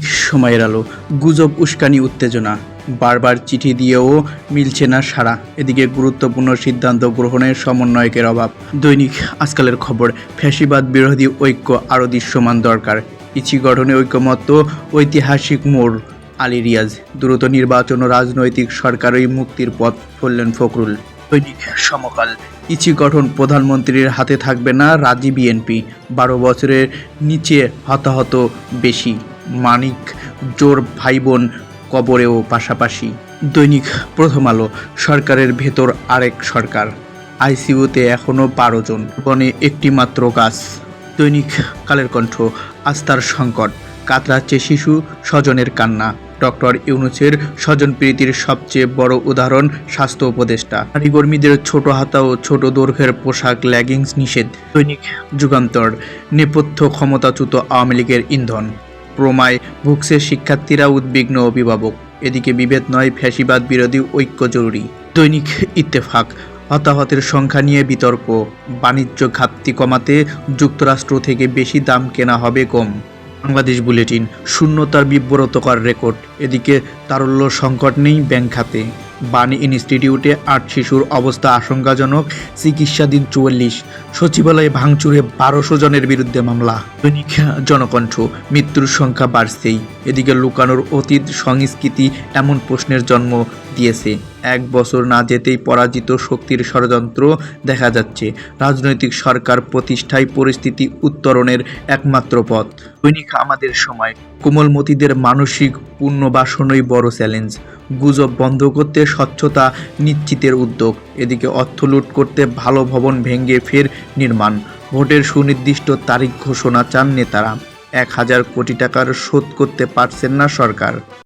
সময়ের আলো, গুজব, উস্কানি, উত্তেজনা, বারবার চিঠি দিয়েও মিলছে না সাড়া। এদিকে গুরুত্বপূর্ণ সিদ্ধান্ত গ্রহণের সমন্বয়কের অভাব। দৈনিক আজকালের খবর, ফ্যাসিবাদ বিরোধী ঐক্য আরও দৃশ্যমান দরকার। ইচি গঠনে ঐকমত্য, ঐতিহাসিক মোড়। আলী রিয়াজ, দ্রুত নির্বাচন ও রাজনৈতিক সরকারই মুক্তির পথ বললেন ফখরুল। দৈনিক সমকাল, ইচি গঠন প্রধানমন্ত্রীর হাতে থাকবে না, রাজি বিএনপি। 12 বছরের নিচে হতাহত বেশি, মানিক জোর ভাইবোন কবরেও পাশাপাশি। দৈনিক প্রথম আলো, সরকারের ভেতর আরেক সরকার, আইসিইউতে এখনও 12 জন, বনে একটি মাত্র গাছ। দৈনিক কালের কণ্ঠ, আস্থার সংকট, কাতরাচ্ছে শিশু, স্বজনের কান্না। ডক্টর ইউনূসের স্বজনপ্রীতির সবচেয়ে বড় উদাহরণ স্বাস্থ্য উপদেষ্টা। নারী কর্মীদের ছোট হাতা ও ছোট দৈর্ঘ্যের পোশাক, লেগিংস নিষেধ। দৈনিক যুগান্তর, নেপথ্য ক্ষমতাচ্যুত আওয়ামী লীগের ইন্ধন, প্রমায় ভুগছে শিক্ষার্থীরা, উদ্বিগ্ন অভিভাবক। এদিকে বিভেদ নয়, ফ্যাসিবাদ বিরোধী ঐক্য জরুরি। দৈনিক ইত্তেফাক, হতাহতের সংখ্যা নিয়ে বিতর্ক, বাণিজ্য ঘাটতি কমাতে যুক্তরাষ্ট্র থেকে বেশি দাম কেনা হবে গম। বাংলাদেশ বুলেটিন, শূন্যতার বিব্রতকর রেকর্ড। এদিকে তারল্য সংকট নেই ব্যাংক খাতে। বাণী ইনস্টিটিউটে 8 শিশুর অবস্থা আশঙ্কাজনক, চিকিৎসাধীন 44। সচিবালয়ে ভাঙচুরে 1200 জনের বিরুদ্ধে মামলা। দৈনিক জনকণ্ঠ, মৃত্যুর সংখ্যা বাড়ছেই। এদিকে লুকানোর অতীত সংস্কৃতি এমন প্রশ্নের জন্ম দিয়েছে। 1 বছর না যেতেই পরাজিত শক্তির ষড়যন্ত্র দেখা যাচ্ছে। রাজনৈতিক সরকার প্রতিষ্ঠায় পরিস্থিতি উত্তরণের একমাত্র পথ। দৈনিক আমাদের সময়, কোমলমতিদের মানসিক পুনর্বাসনই বড় চ্যালেঞ্জ। গুজব বন্ধ করতে স্বচ্ছতা নিশ্চিতের উদ্যোগ। এদিকে অর্থ লুট করতে ভালো ভবন ভেঙে ফের নির্মাণ। ভোটের সুনির্দিষ্ট তারিখ ঘোষণা চান নেতারা। 1000 কোটি টাকার শোধ করতে পারছেন না সরকার।